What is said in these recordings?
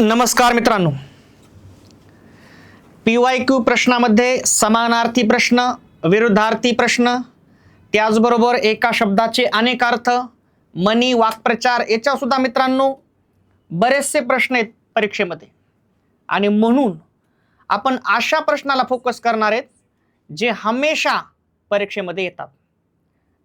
नमस्कार मित्रांनो, PYQ प्रश्नामध्ये समानार्थी प्रश्न, विरुद्धार्थी प्रश्न, त्याचबरोबर एका शब्दाचे अनेक अर्थ, मनी, वाक्प्रचार याच्या सुद्धा मित्रांनो बरेचसे प्रश्न आहेत परीक्षेमध्ये. आणि म्हणून आपण अशा प्रश्नाला फोकस करणार आहेत जे हमेशा परीक्षेमध्ये येतात.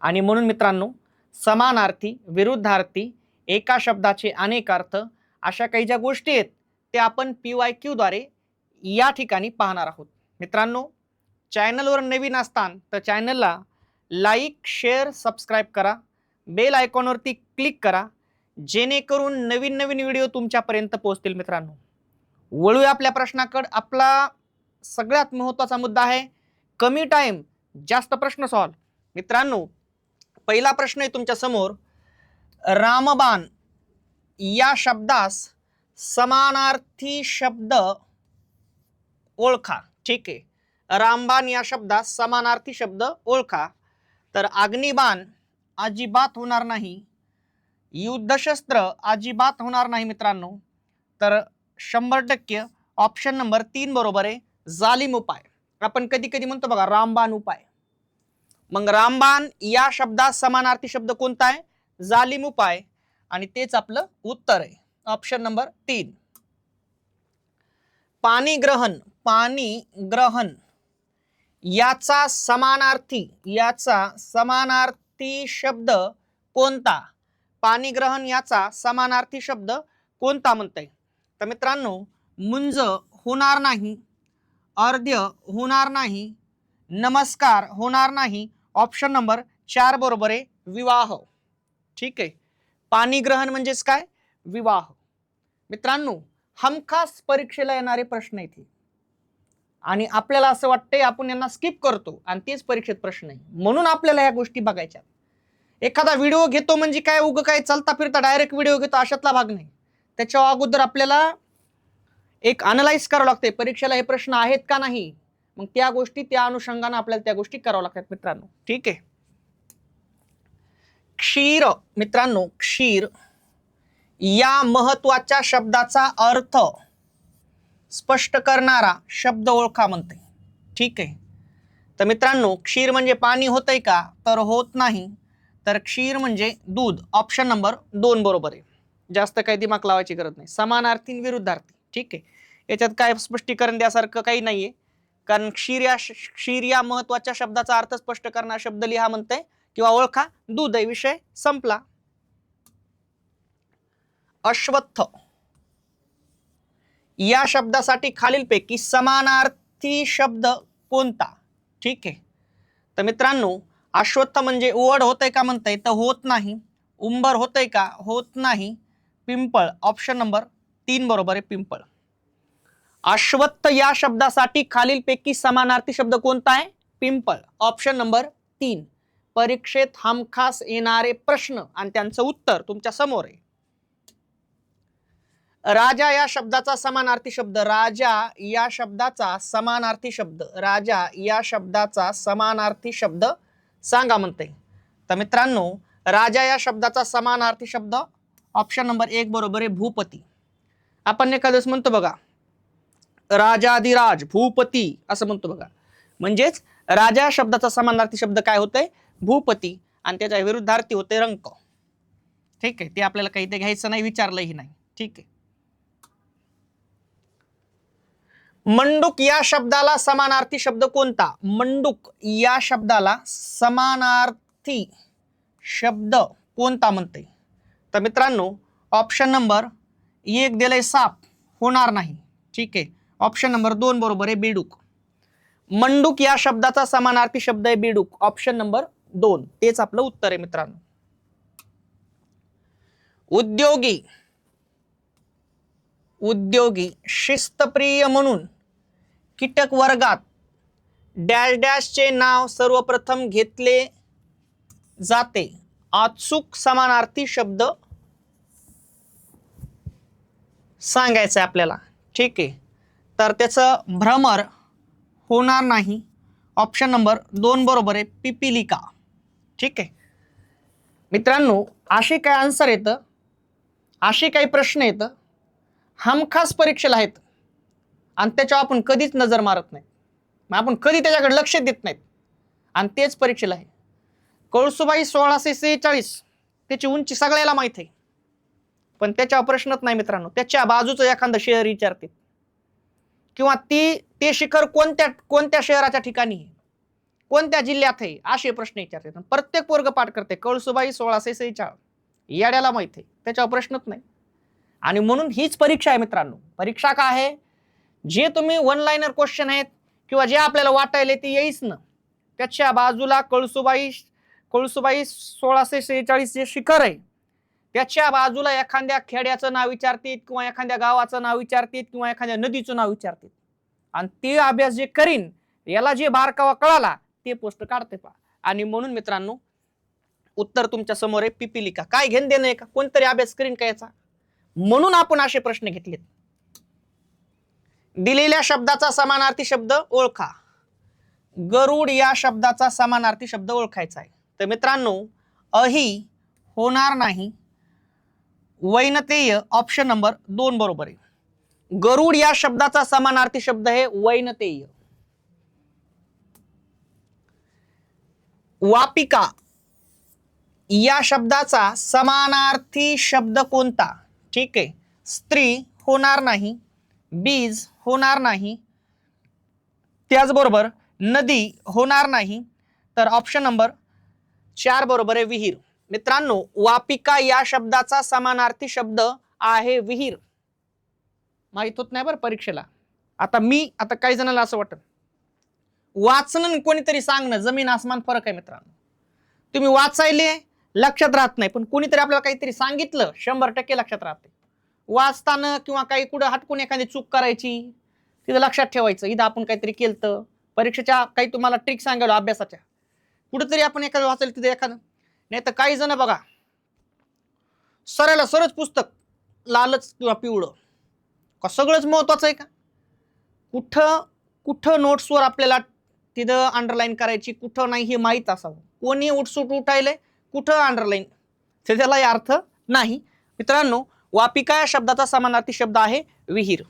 आणि म्हणून मित्रांनो, समानार्थी, विरुद्धार्थी, एका शब्दाचे अनेक अर्थ अशा काही ज्या गोष्टी आहेत त्या आपण PYQ द्वारे या ठिकाणी पाहणार आहोत. मित्रांनो, चॅनलवर नवीन असतान तर चॅनलला लाईक, शेअर, सबस्क्राईब करा, बेल आयकॉनवरती क्लिक करा, जेणेकरून नवीन नवीन व्हिडिओ तुमच्यापर्यंत पोहोचतील. मित्रांनो, वळूया आपल्या प्रश्नाकडे. आपला सगळ्यात महत्त्वाचा मुद्दा आहे कमी टाइम जास्त प्रश्न सॉल्व. मित्रांनो, पहिला प्रश्न आहे तुमच्या समोर. रामबाण या शब्दास समानार्थी शब्द ओळखा. ठीक आहे, रामबाण या शब्दास समानार्थी शब्द ओळखा. तर अग्निबाण अजिबात होणार नाही, युद्धशस्त्र अजिबात होणार नाही मित्रांनो. तर 100% ऑप्शन नंबर 3 बरोबर आहे, जालिम उपाय. आपण कधी कधी म्हणतो बघा रामबाण उपाय. मग रामबाण या शब्दात समानार्थी शब्द कोणता आहे? जालिम उपाय. आणि तेच आपलं उत्तर आहे, ऑप्शन नंबर 3. पाणीग्रहण, पाणीग्रहण याचा समानार्थी शब्द कोणता? पाणीग्रहण याचा समानार्थी शब्द कोणता म्हणताय? तर मित्रांनो, मुंज होणार नाही, अर्ध्य होणार नाही, नमस्कार होणार नाही. ऑप्शन नंबर 4 बरोबर आहे, विवाह. ठीक आहे, पाणीग्रहण म्हणजेच काय? विवाह. मित्रांनो, हमखास परीक्षेला येणारे प्रश्न आहेत आणि आपल्याला असं वाटतंय आपण यांना स्किप करतो आणि तेच परीक्षेत प्रश्न आहे. म्हणून आपल्याला या गोष्टी बघायच्या. एखादा व्हिडिओ घेतो म्हणजे काय उगं काय चालता फिरता डायरेक्ट व्हिडिओ घेतो अशातला भाग नाही. त्याच्या अगोदर आपल्याला एक अनालाइज करावं लागते, परीक्षेला हे प्रश्न आहेत का नाही. मग त्या गोष्टी त्या अनुषंगाने आपल्याला त्या गोष्टी कराव्या लागतात मित्रांनो. ठीक आहे. क्षीर, मित्रांनो, क्षीर या महत्वाच्या शब्दाचा अर्थ स्पष्ट करणारा शब्द ओळखा म्हणते. ठीक आहे. तर मित्रांनो, क्षीर म्हणजे पाणी होतंय का? तर होत नाही. तर क्षीर म्हणजे दूध. ऑप्शन नंबर 2 बरोबर आहे. जास्त काही दिमाग लावायची गरज नाही. समानार्थी विरुद्धार्थी. ठीक आहे, याच्यात काय स्पष्टीकरण द्यासारखं काही नाहीये, कारण क्षीर या महत्वाच्या शब्दाचा अर्थ स्पष्ट करणारा शब्द लिहा म्हणते किंवा ओळखा. दूध आहे, विषय संपला. अश्वत्थ या शब्दासाठी खालीलपैकी समानार्थी शब्द कोणता? ठीक आहे. तर मित्रांनो, अश्वत्थ म्हणजे उवड होतंय का म्हणताय? तर होत नाही. उंबर होतंय का? होत नाही. पिंपळ, ऑप्शन नंबर 3 बरोबर आहे, पिंपळ. अश्वत्थ या शब्दासाठी खालीलपैकी समानार्थी शब्द कोणता आहे? पिंपळ, ऑप्शन नंबर 3. परीक्षेत हमखास येणारे प्रश्न आणि त्यांचं उत्तर तुमच्या समोर आहे. राजा या शब्दाचा समानार्थी शब्द, राजा या शब्दाचा समानार्थी शब्द, राजा या शब्दाचा समानार्थी शब्द सांगा म्हणते. तर मित्रांनो, राजा या शब्दाचा समानार्थी शब्द ऑप्शन नंबर 1 बरोबर आहे, भूपती. आपण एखाद्या दिवस म्हणतो बघा राजाधिराज भूपती असं म्हणतो बघा. म्हणजेच राजा शब्दाचा समानार्थी शब्द काय होतंय? भूपती. आणि त्याच्या विरुद्धार्थी होते रंक. ठीक आहे, ते आपल्याला काही ते घ्यायचं नाही, विचारलंही नाही. ठीक आहे. मंडूक या शब्दाला समानार्थी शब्द कोणता? मंडूक या शब्दाला समानार्थी शब्द कोणता म्हणते? तर मित्रांनो, ऑप्शन नंबर 1 दिलंय साप, होणार नाही. ठीक आहे, ऑप्शन नंबर 2 बरोबर आहे, बेडूक. मंडूक या शब्दाचा समानार्थी शब्द आहे बेडूक, ऑप्शन नंबर 2. तेच आपलं उत्तर आहे मित्रांनो. उद्योगी, उद्योगी शिस्तप्रिय म्हणून कीटक वर्गात डॅश डॅशचे नाव सर्वप्रथम घेतले जाते. अचूक समानार्थी शब्द सांगायचं आहे आपल्याला. ठीक आहे. तर त्याचं भ्रमर होणार नाही. ऑप्शन नंबर 2 बरोबर आहे, पिपिलिका. ठीक आहे मित्रांनो, असे काय आन्सर येतं, असे काही प्रश्न येतं हमखास परीक्षेला आहेत आणि त्याच्यावर आपण कधीच नजर मारत नाही, आपण कधी त्याच्याकडे लक्ष देत नाहीत आणि तेच परीक्षेला आहे. कळसुबाई 1646 त्याची उंची सगळ्याला माहित आहे, पण त्याच्यावर प्रश्नच नाही मित्रांनो. त्याच्या बाजूचं एखादं शहर विचारते किंवा ते शिखर कोणत्या शहराच्या ठिकाणी आहे, कोणत्या जिल्ह्यात आहे, असे प्रश्न विचारतात. प्रत्येक पोरग पाठ करते कळसुबाई 1646, याड्याला माहित आहे, त्याच्यावर प्रश्नच नाही. आणि म्हणून हीच परीक्षा आहे मित्रांनो. परीक्षा काय आहे, जे तुम्ही वन लाईनर क्वेश्चन आहेत किंवा जे आपल्याला वाटायले ते येईच ना, त्याच्या बाजूला कळसुबाई 1646 जे शिखर आहे त्याच्या बाजूला एखाद्या खेड्याचं नाव विचारतील किंवा एखाद्या गावाचं नाव विचारतील किंवा एखाद्या नदीचं नाव विचारतील आणि ते अभ्यास जे करीन याला जे बारकावा कळाला ते पोस्ट काढते पा. आणि म्हणून मित्रांनो उत्तर तुमच्या समोर आहे, पिपिलिका. काय घेणं देणं आहे का, कोणतरी अभ्यास करीन का याचा, म्हणून आपण असे प्रश्न घेतलेत. दिलेल्या शब्दाचा समानार्थी शब्द ओळखा. गरुड या शब्दाचा समानार्थी शब्द ओळखायचा आहे. तर मित्रांनो अही होणार नाही, वैनतेय ऑप्शन नंबर 2 बरोबर आहे. गरुड या शब्दाचा समानार्थी शब्द आहे वैनतेय. वापिका या शब्दाचा समानार्थी शब्द कोणता? ठीक आहे, स्त्री होणार नाही, बीज होणार नाही, त्याचबरोबर नदी होणार नाही, तर ऑप्शन नंबर 4 बरोबर आहे विहीर. मित्रांनो वापिका या शब्दाचा समानार्थी शब्द आहे विहीर. माहित होत नाही बरं परीक्षेला. आता काही जणांना असं वाटतं वाचणं कोणीतरी सांगणं जमीन आसमान फरक आहे मित्रांनो. तुम्ही वाचायले लक्षात राहत नाही, पण कोणीतरी आपल्याला काहीतरी सांगितलं 100% लक्षात राहते. वाचताना किंवा काही कुठं हटकून एखादी चूक करायची तिथं लक्षात ठेवायचं, इथं आपण काहीतरी केलं. परीक्षेच्या काही तुम्हाला ट्रिक सांगायला अभ्यासाच्या कुठेतरी आपण एखादं वाचायला तिथे एखादं, नाही तर काही जण बघा सरच पुस्तक लालच किंवा पिवळं का सगळंच महत्वाचं आहे का, कुठं नोट्सवर आपल्याला तिथं अंडरलाईन करायची कुठं नाही हे माहीत असावं. कोणी उठसूट उठायले कुठं अंडरलाईन, त्याला अर्थ नाही. मित्रांनो वापिका या शब्दाचा समानार्थी शब्द आहे विहीर.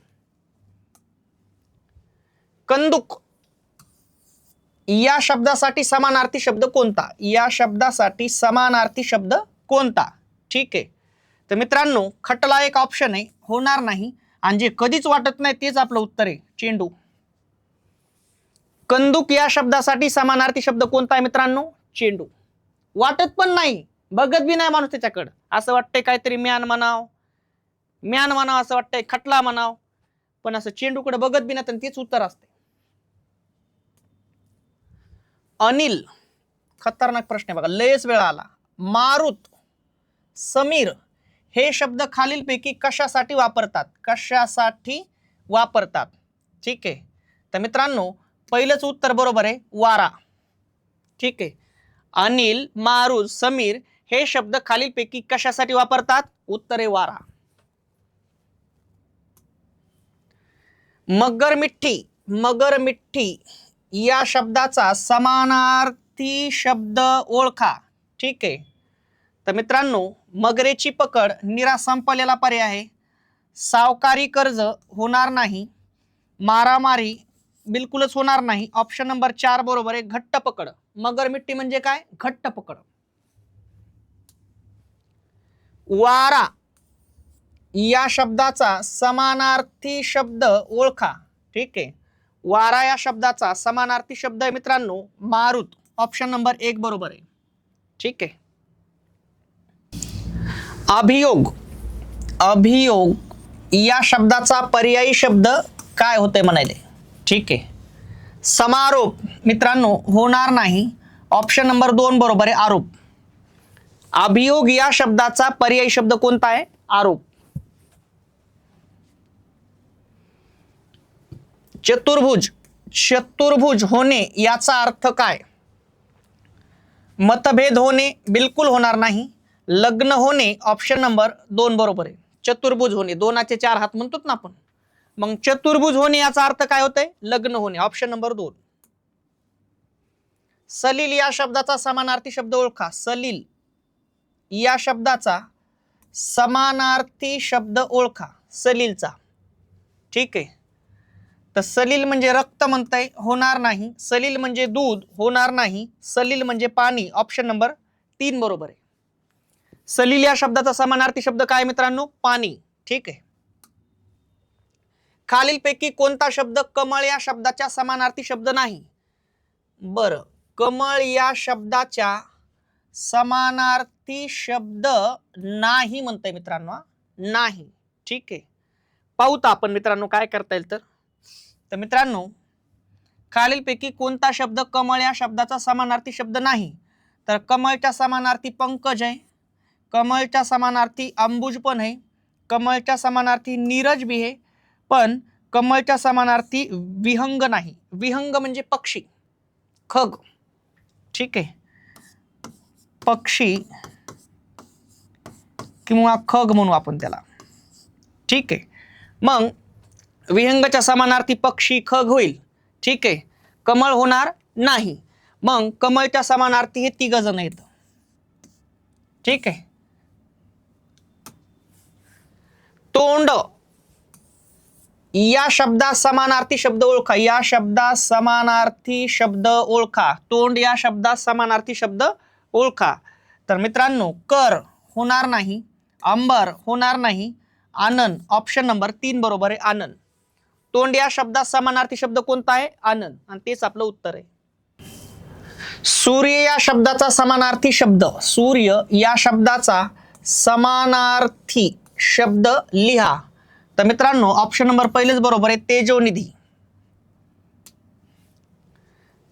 कंदुक या शब्दासाठी समानार्थी शब्द कोणता? या शब्दासाठी समानार्थी शब्द कोणता? ठीक आहे, तर मित्रांनो खटला एक ऑप्शन आहे, होणार नाही, आणि जे कधीच वाटत नाही तेच आपलं उत्तर आहे चेंडू. कंदुक या शब्दासाठी समानार्थी शब्द कोणता आहे मित्रांनो? चेंडू. वाटत पण नाही, बघत बी नाही माणूस त्याच्याकडं, असं वाटतंय काहीतरी म्यान म्हणाव असं वाटतंय, खटला म्हणाव, पण असं चेंडूकडे बघत बी नाही, तेच उत्तर असते. अनिल, खतरनाक प्रश्न आहे बघा, लयच वेळा आला. मारुत, समीर हे शब्द खालीलपैकी कशासाठी वापरतात? ठीक आहे, तर मित्रांनो पहिलंच उत्तर बरोबर आहे वारा. ठीक आहे, अनिल, मारुत, समीर हे शब्द खालीलपैकी कशासाठी वापरतात? उत्तर आहे वारा. मगर मिठी या शब्दाचा समानार्थी शब्द ओळखा. ठीक आहे, तर मित्रांनो मगरेची पकड निरा संपलेला पर्याय आहे. सावकारी कर्ज होणार नाही, मारामारी बिलकुलच होणार नाही, ऑप्शन नंबर 4 बरोबर आहे घट्ट पकड. मगर मिठी म्हणजे काय? घट्ट पकड. वारा या शब्दाचा समानार्थी शब्द ओळखा. ठीक आहे, वारा या शब्दाचा समानार्थी शब्द आहे मित्रांनो मारुत, ऑप्शन नंबर 1 बरोबर आहे. ठीक आहे, अभियोग या शब्दाचा पर्यायी शब्द काय होते म्हणाले? ठीक आहे, समारोप मित्रांनो होणार नाही, ऑप्शन नंबर 2 बरोबर आहे आरोप. अभियोग या शब्दाचा पर्यायी शब्द कोणता आहे? आरोप. चतुर्भुज होणे याचा अर्थ काय? मतभेद होणे बिलकुल होणार नाही, लग्न होणे ऑप्शन नंबर 2 बरोबर आहे. चतुर्भुज होणे, 2चे 4 हात म्हणतो ना आपण, मग चतुर्भुज होणे याचा अर्थ काय होतंय? लग्न होणे, ऑप्शन नंबर 2. सलील या शब्दाचा समानार्थी शब्द ओळखा. सलील या शब्दाचा समानार्थी शब्द ओळखा. सलीलचा. ठीक आहे, तर सलील म्हणजे रक्त म्हणताय, होणार नाही. सलील म्हणजे दूध, होणार नाही. सलील म्हणजे पाणी, ऑप्शन नंबर 3 बरोबर आहे. सलील या शब्दाचा समानार्थी शब्द काय मित्रांनो? पाणी. ठीक आहे, खालीलपैकी कोणता शब्द कमळ या शब्दाच्या समानार्थी शब्द नाही? बरं, कमळ या शब्दाच्या समानार्थी शब्द नाही म्हणताय मित्रांनो, नाही. ठीक आहे, पाहूत आपण मित्रांनो काय करता येईल. तर मित्रांनो, खालीलपैकी कोणता शब्द कमळ या शब्दाचा समानार्थी शब्द नाही? तर कमळच्या समानार्थी पंकज आहे, कमळच्या समानार्थी अंबुज पण आहे, कमळच्या समानार्थी नीरज भी आहे, पण कमळच्या समानार्थी विहंग नाही. विहंग म्हणजे पक्षी, खग. ठीक आहे, पक्षी किंवा खग म्हणू आपण त्याला. ठीक आहे, मग विहंगच्या समानार्थी पक्षी खग होईल. ठीक आहे, कमळ होणार नाही. मग कमळच्या समानार्थी हे 3 जण आहेत. ठीक आहे, तोंड या शब्दा समानार्थी शब्द ओळखा. या शब्दा समानार्थी शब्द ओळखा. तोंड या शब्दा समानार्थी शब्द ओळखा. तर मित्रांनो, कर होणार नाही, अंबर होणार नाही, आनंद, ऑप्शन नंबर 3 बरोबर आहे, आनंद. तोंड या शब्दात समानार्थी शब्द कोणता आहे? आनंद, आणि तेच आपलं उत्तर आहे. सूर्य या शब्दाचा समानार्थी शब्द, सूर्य या शब्दाचा समानार्थी शब्द लिहा. तर मित्रांनो, ऑप्शन नंबर पहिलेच बरोबर आहे, तेजोनिधी.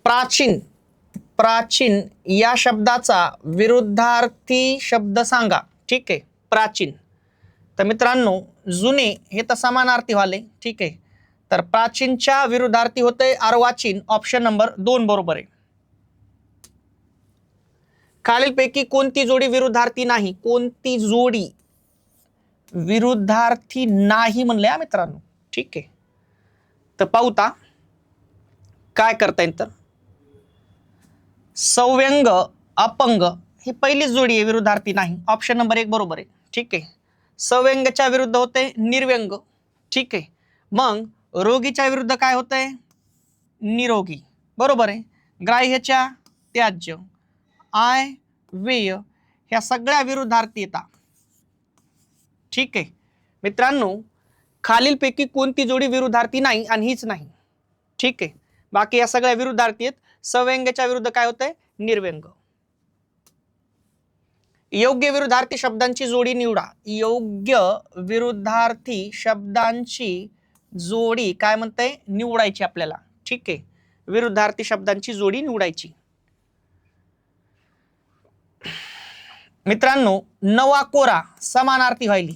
प्राचीन, प्राचीन या शब्दाचा विरुद्धार्थी शब्द सांगा. ठीक आहे, प्राचीन. तर मित्रांनो, जुने हे तर समानार्थी वाले. ठीक आहे, तर प्राचीनच्या विरुद्धार्थी होते अर्वाचीन, ऑप्शन नंबर 2 बरोबर आहे. खालीलपैकी कोणती जोडी विरुद्धार्थी नाही? कोणती जोडी विरुद्धार्थी नाही म्हणले मित्रांनो. ठीक आहे, तर पाहूता काय करता येईल. तर सव्यंग अपंग ही पहिलीच जोडी आहे, विरुद्धार्थी नाही, ऑप्शन नंबर 1 बरोबर आहे. ठीक आहे, सव्यंगच्या विरुद्ध होते निर्व्यंग. ठीक आहे, मग रोगीच्या विरुद्ध काय होतंय? निरोगी, बरोबर आहे. ग्राह्यच्या त्याज्य, आय व्यय, ह्या सगळ्या विरुद्धार्थी येतात. ठीक आहे मित्रांनो, खालीलपैकी कोणती जोडी विरुद्धार्थी नाही? आणि हीच नाही. ठीक आहे, बाकी या सगळ्या विरुद्धार्थी आहेत. सव्यंग्याच्या विरुद्ध काय होतंय? निर्व्यंग. योग्य विरुद्धार्थी शब्दांची जोडी निवडा. योग्य विरुद्धार्थी शब्दांची जोडी काय म्हणते? निवडायची आपल्याला. ठीक आहे, विरुद्धार्थी शब्दांची जोडी निवडायची. मित्रांनो, नवा कोरा समानार्थी व्हायली,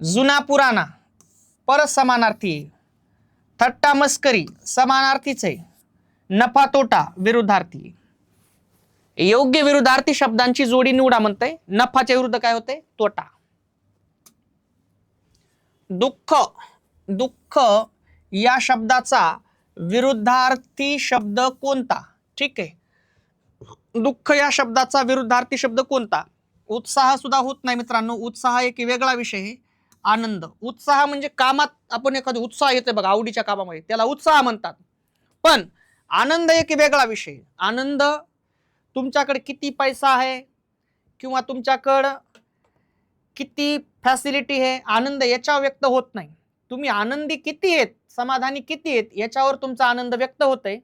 जुना पुराणा परत समानार्थी, थट्टा मस्करी समानार्थीच आहे, नफा तोटा विरुद्धार्थी. योग्य विरुद्धार्थी शब्दांची जोडी निवडा म्हणते. नफाच्या विरुद्ध काय होते? तोटा. दुःख, दुःख या शब्दाचा विरुद्धार्थी शब्द कोणता? ठीक आहे, दुःख या शब्दाचा विरुद्धार्थी शब्द कोणता? उत्साह सुद्धा होत नाही मित्रांनो. उत्साह एक वेगळा विषय आहे. आनंद, उत्साह म्हणजे कामात आपण एखादा उत्साह येते बघा, आवडीच्या कामामध्ये, त्याला उत्साह म्हणतात. पण आनंद एक वेगळा विषय. आनंद तुमच्याकडे किती पैसा आहे किंवा तुमच्याकडं किती फॅसिलिटी आहे, आनंद याच्यावर व्यक्त होत नाही. तुम्ही आनंदी किती आहेत, समाधानी किती आहेत, याच्यावर तुमचा आनंद व्यक्त होतोय.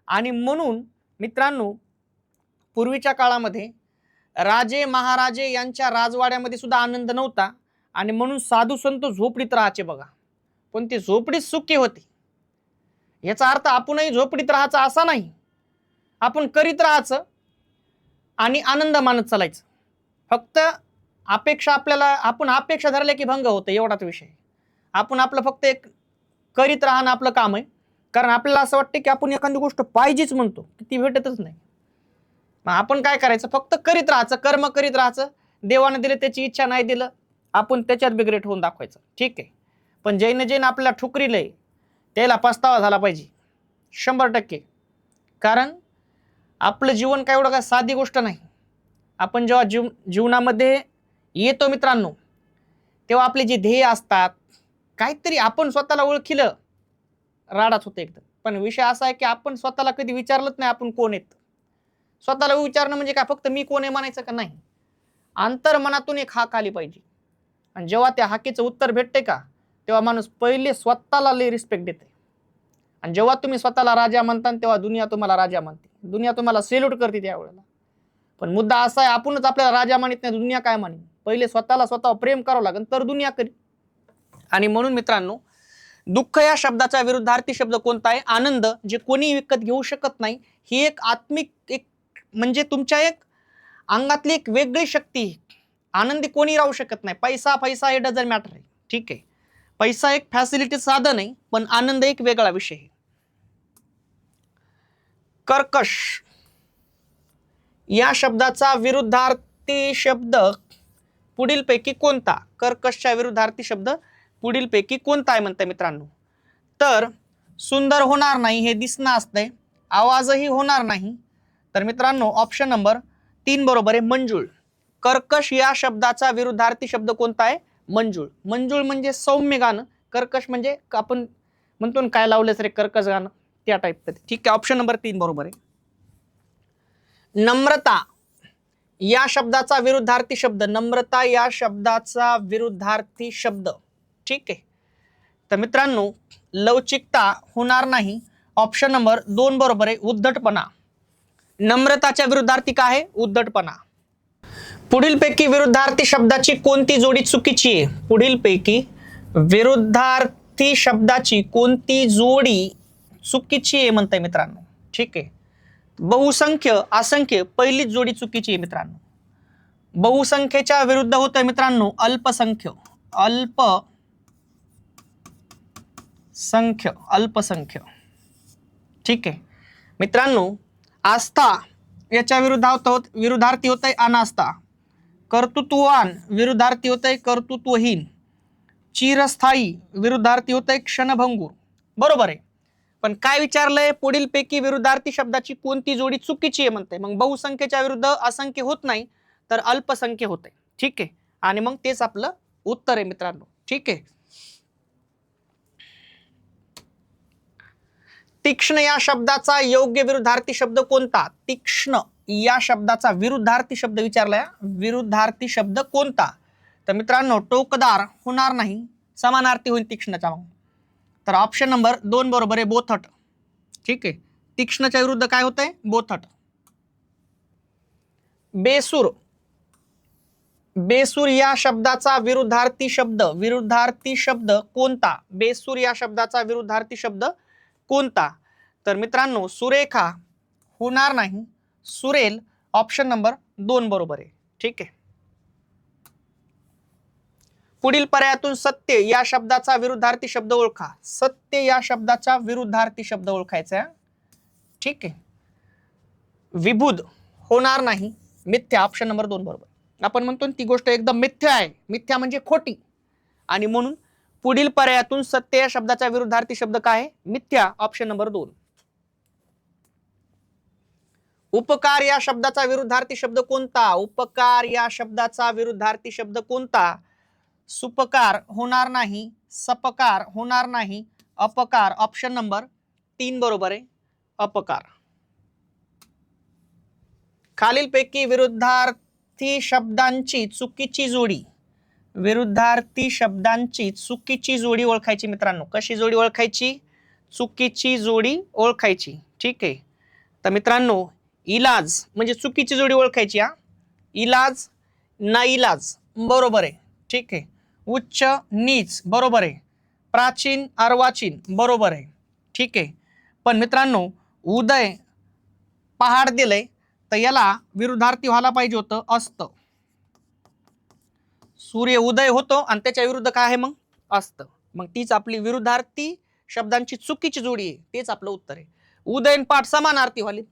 आणि म्हणून मित्रांनो, पूर्वीच्या काळामध्ये राजे महाराजे यांच्या राजवाड्यामध्ये सुद्धा आनंद नव्हता, आणि म्हणून साधू संत झोपडीत राहायचे बघा, पण ती झोपडीत सुखी होती. याचा अर्थ आपणही झोपडीत राहायचं असा नाही, आपण करीत राहायचं आणि आनंद मानत चालायचं. फक्त अपेक्षा आपल्याला, आपण अपेक्षा धरल्या की भंग होतं, एवढाच विषय. आपण आपलं फक्त एक करीत राहणं आपलं काम आहे, कारण आपल्याला असं वाटतं की आपण एखादी गोष्ट पाहिजेच म्हणतो, ती भेटतच नाही. मग आपण काय करायचं? फक्त करीत राहायचं, कर्म करीत राहायचं. देवाने दिले त्याची इच्छा नाही दिलं, आपण त्याच्यात बिग्रेट होऊन दाखवायचं. ठीक आहे, पण जैन आपल्याला ठुकरीलंय त्याला पस्तावा झाला पाहिजे 100%. कारण आपलं जीवन काय एवढं काय साधी गोष्ट नाही. आपण जेव्हा जीवनामध्ये येतो मित्रांनो, तेव्हा आपले जे ध्येय असतात, काहीतरी आपण स्वतःला ओळखिलं, राडाच होते एकदम. पण विषय असा आहे की आपण स्वतःला कधी विचारलंच नाही आपण कोण आहेत. स्वतःला विचारणं म्हणजे काय, फक्त मी कोण आहे म्हणायचं का नाही. अंतर्मनातून एक हाक आली पाहिजे. आणि जेव्हा त्या हाकेचं उत्तर भेटते का, तेव्हा माणूस पहिले स्वतःला लई रिस्पेक्ट देते. आणि जेव्हा तुम्ही स्वतःला राजा म्हणता तेव्हा दुनिया तुम्हाला राजा मानते, दुनिया तुम्हाला सेल्यूट करते त्यावेळेला. पण मुद्दा असा आहे, आपणच आपल्याला राजा मानित नाही, दुनिया काय मानेल. पहिले स्वतःला स्वतः प्रेम करावं लागेल तर दुनिया करी. आणि म्हणून मित्रांनो, दुःख या शब्दाचा विरुद्धार्थी शब्द कोणता आहे? आनंद, जे कोणी विकत घेऊ शकत नाही. ही एक आत्मिक, एक म्हणजे तुमच्या एक अंगातली एक वेगळी शक्ती. आनंदी कोणी राहू शकत नाही. पैसा पैसा हे डझंट मॅटर आहे, ठीक आहे. पैसा एक फॅसिलिटी साधन आहे, पण आनंद एक वेगळा विषय आहे. कर्कश या शब्दाचा विरुद्धार्थी शब्द पुढीलपैकी कोणता? कर्कशच्या विरुद्धार्थी शब्द पुढीलपैकी कोणता आहे म्हणते मित्रांनो? तर सुंदर होणार नाही हे दिसणं असतंय, आवाजही होणार नाही. तर मित्रांनो ऑप्शन नंबर 3 बरोबर आहे, मंजूळ. कर्कश या शब्दाचा विरुद्धार्थी शब्द कोणता आहे? मंजूळ. मंजूळ म्हणजे सौम्य गाणं, कर्कश म्हणजे आपण म्हणतो ना काय लावलंच रे कर्कश गाणं, त्या टाईप. ठीक आहे, ऑप्शन नंबर 3 बरोबर आहे. नम्रता या शब्दाचा विरुद्धार्थी शब्द, नम्रता या शब्दाचा विरुद्धार्थी शब्द, ठीक आहे. तर मित्रांनो लवचिकता होणार नाही, ऑप्शन नंबर 2 बरोबर आहे, उद्धटपणा. नम्रताच्या विरुद्धार्थी काय आहे? उद्धटपणा. पुढीलपैकी विरुद्धार्थी शब्दाची कोणती जोडी चुकीची आहे? पुढीलपैकी विरुद्धार्थी शब्दाची कोणती जोडी चुकीची आहे म्हणताय मित्रांनो, ठीक आहे. बहुसंख्य, असंख्य, पहिलीच जोडी चुकीची आहे मित्रांनो. बहुसंख्येच्या विरुद्ध होतंय मित्रांनो अल्पसंख्य. अल्पसंख्य, अल्पसंख्य, ठीक आहे मित्रांनो. आस्था याच्या विरुद्धार्थी होत आहे अनास्था. कर्तृत्ववान विरुद्धार्थी होत आहे कर्तृत्वहीन. चिरस्थायी विरुद्धार्थी होत आहे क्षणभंगूर. बरोबर आहे. पण काय विचारलंय? पुढीलपैकी विरुद्धार्थी शब्दाची कोणती जोडी चुकीची आहे म्हणते. मग बहुसंख्येच्या विरुद्ध असंख्य होत नाही, तर अल्पसंख्य होते, ठीक आहे. आणि मग तेच आपलं उत्तर आहे मित्रांनो, ठीक आहे. तीक्ष्ण या शब्दाचा योग्य विरुद्धार्थी शब्द कोणता? तीक्ष्ण या शब्दाचा विरुद्धार्थी शब्द विचारलाय, विरुद्धार्थी शब्द कोणता? तर मित्रांनो टोकदार होणार नाही, समानार्थी होईल तीक्ष्णचा. मग तर ऑप्शन नंबर 2 बरोबर आहे, बोथट, ठीक आहे. तीक्ष्णच्या विरुद्ध काय होतंय? बोथट. बेसूर, बेसूर या शब्दाचा विरुद्धार्थी शब्द कोणता? बेसूर या शब्दाचा विरुद्धार्थी शब्द कोणता? तर मित्रांनो सुरेखा होणार नाही, सुरेल, ऑप्शन नंबर 2 बरोबर आहे, ठीक आहे. पुढील पर्यायातून सत्य या शब्दाचा विरुद्धार्थी शब्द ओळखा. सत्य या शब्दाचा विरुद्धार्थी शब्द ओळखायचा, ठीक आहे. विबुध होणार नाही, मिथ्या, ऑप्शन नंबर 2 बरोबर. आपण म्हणतो ती गोष्ट एकदम मिथ्या आहे, मिथ्या म्हणजे खोटी, आणि म्हणून पुढील पर्यायातून सत्य या शब्दाचा विरुद्धार्थी शब्द काय आहे? मिथ्या, ऑप्शन नंबर 2. उपकार या शब्दाचा विरुद्धार्थी शब्द कोणता? उपकार या शब्दाचा विरुद्धार्थी शब्द कोणता? सुपकार होणार नाही, सपकार होणार नाही, अपकार, ऑप्शन नंबर 3 बरोबर आहे, अपकार. खालीलपैकी विरुद्धार्थी शब्दांची चुकीची जोडी, विरुद्धार्थी शब्दांची चुकीची जोडी ओळखायची मित्रांनो. कशी जोडी ओळखायची? चुकीची जोडी ओळखायची, ठीक आहे. तर मित्रांनो इलाज म्हणजे चुकीची जोडी ओळखायची. इलाज, नाइलाज, बरोबर आहे, ठीक आहे. उच्च नीच, बरोबर आहे. प्राचीन अर्वाचीन, बरोबर आहे, ठीक आहे. पण मित्रांनो उदय पहाड दिलंय, तर याला विरुद्धार्थी व्हायला पाहिजे होतं अस्त. सूर्य उदय होतो आणि त्याच्या विरुद्ध काय आहे मग? अस्त. मग तीच आपली विरुद्धार्थी शब्दांची चुकीची जोडी आहे, तेच आपलं उत्तर आहे. उदय आणि पाठ समानार्थी व्हाले,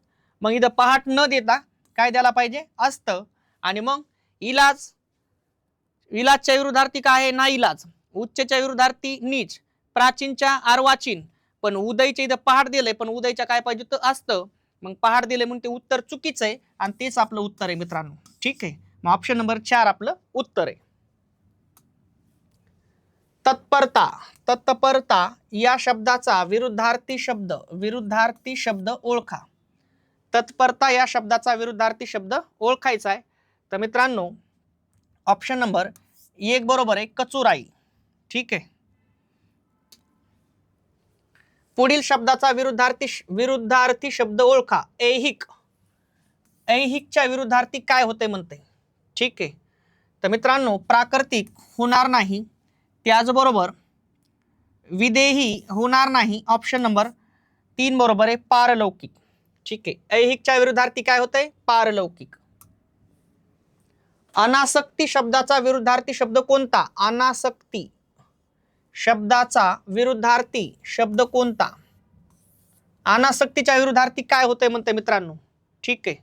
मग इथं पहाट न देता काय द्यायला पाहिजे? अस्त. आणि मग इलाज, इलाजच्या विरुद्धार्थी काय आहे? नाइलाज. उच्चच्या विरुद्धार्थी नीच. प्राचीनच्या अर्वाचीन. पण उदयच्या इथं पहाट दिलंय, पण उदयच्या काय पाहिजे तर असतं. मग पहाट दिले म्हणून ते उत्तर चुकीचं आहे, आणि तेच आपलं उत्तर आहे मित्रांनो, ठीक आहे. मग ऑप्शन नंबर 4 आपलं उत्तर आहे. तत्परता, तत्परता या शब्दाचा विरुद्धार्थी शब्द ओळखा. तत्परता या शब्दाचा विरुद्धार्थी शब्द ओळखायचा आहे. तर मित्रांनो ऑप्शन नंबर 1 बरोबर आहे, कचुराई. ठीक आहे. पुढील शब्दाचा विरुद्धार्थी शब्द ओळखा. ऐहिक. ऐहिकच्या विरुद्धार्थी काय होते म्हणते. ठीक आहे. तर मित्रांनो प्राकृतिक होणार नाही, त्याचबरोबर विदेही होणार नाही. ऑप्शन नंबर 3 बरोबर आहे, पारलौकिक. ठीक आहे. ऐहिकच्या विरुद्धार्थी काय होते, पारलौकिक. अनासक्ती शब्दाचा विरुद्धार्थी शब्द कोणता. अनासक्ती शब्दाचा विरुद्धार्थी शब्द कोणता. अनासक्तीच्या विरुद्धार्थी काय होते म्हणते मित्रांनो. ठीक आहे.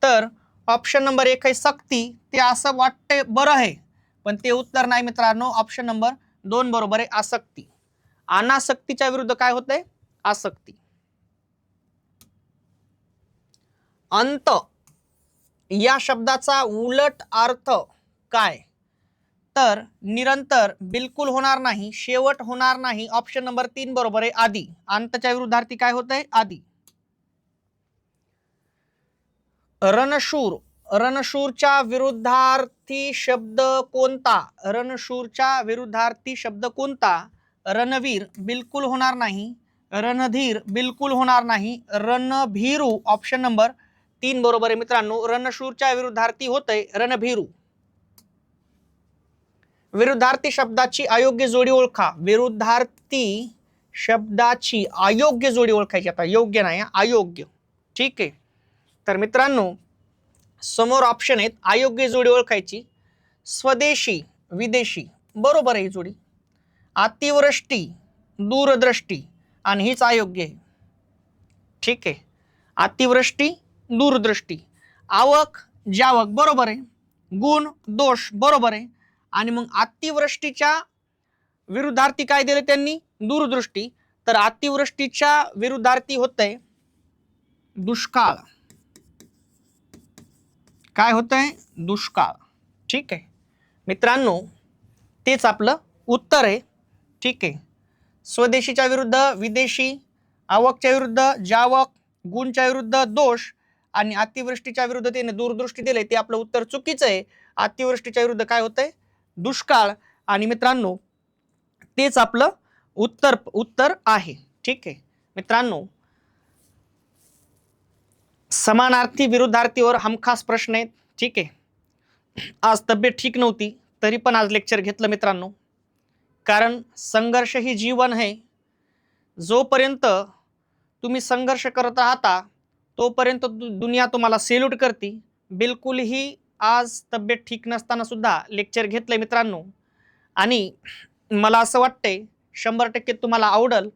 तर ऑप्शन नंबर 1 आहे सक्ती. ते असं वाटते बरं आहे, पण ते उत्तर नाही मित्रांनो. ऑप्शन नंबर 2 बरोबर आहे, आसक्ती. अनासक्तीच्या विरुद्ध काय होते, आसक्ती. अंत या शब्दाचा उलट अर्थ काय. तर निरंतर, बिलकुल होणार नाही, शेवट होणार नाही. ऑप्शन नंबर 3 बरोबर आहे, आदी. अंतच्या विरुद्धार्थी काय होत आहे, आदी. रणशूर. रणशूरच्या विरुद्धार्थी शब्द कोणता. रणशूरच्या विरुद्धार्थी शब्द कोणता. रणवीर बिलकुल होणार नाही, रणधीर बिलकुल होणार नाही, रणभीरू. ऑप्शन नंबर 3 बरोबर आहे मित्रांनो. रणशूरच्या विरुद्धार्थी होतंय रणभीरू. विरुद्धार्थी शब्दाची अयोग्य जोडी ओळखा. विरुद्धार्थी शब्दाची अयोग्य जोडी ओळखायची. आता योग्य नाही, अयोग्य. ठीक आहे. तर मित्रांनो समोर ऑप्शन आहेत, अयोग्य जोडी ओळखायची. स्वदेशी, विदेशी बरोबर आहे ही जोडी. अतिवृष्टी, दूरदृष्टी आणि हीच अयोग्य आहे. ठीक आहे. अतिवृष्टी, दूरदृष्टी. आवक, जावक बरोबर आहे. गुण, दोष बरोबर आहे. आणि मग अतिवृष्टीच्या विरुद्धार्थी काय दिले त्यांनी, दूरदृष्टी. तर अतिवृष्टीच्या विरुद्धार्थी होतंय दुष्काळ. काय होतंय, दुष्काळ. ठीक आहे मित्रांनो, तेच आपलं उत्तर आहे. ठीक आहे. स्वदेशीच्या विरुद्ध विदेशी, आवकच्या विरुद्ध जावक, गुणच्या विरुद्ध दोष आणि अतिवृष्टीच्या विरुद्ध त्याने दूरदृष्टी दिले. ते आपलं उत्तर चुकीचं आहे. अतिवृष्टीच्या विरुद्ध काय होतंय, दुष्काळ. आणि मित्रांनो तेच आपलं उत्तर आहे. ठीक आहे मित्रांनो, समानार्थी विरुद्धार्थीवर हमखास प्रश्न आहेत. ठीक आहे. आज तब्येत ठीक नव्हती तरी पण आज लेक्चर घेतलं मित्रांनो, कारण संघर्ष ही जीवन आहे. जोपर्यंत तुम्ही संघर्ष करत राहता तोपर्यंत दुनिया तुम्हाला सेल्यूट करते. बिलकुलही आज तब्येत ठीक नसताना सुद्धा लेक्चर घेतलंय मित्रांनो. आणि मला असं वाटतंय 100% तुम्हाला आवडल.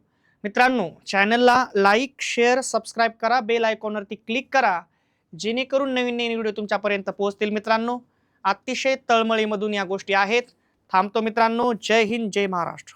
मित्रांनो चॅनलला लाईक, शेअर, सबस्क्राईब करा, बेल आयकॉनवरती क्लिक करा, जेणेकरून नवीन नवीन व्हिडिओ तुमच्यापर्यंत पोहोचतील. मित्रांनो अतिशय तळमळीमधून या गोष्टी आहेत. थांबतो मित्रांनो. जय हिंद, जय महाराष्ट्र.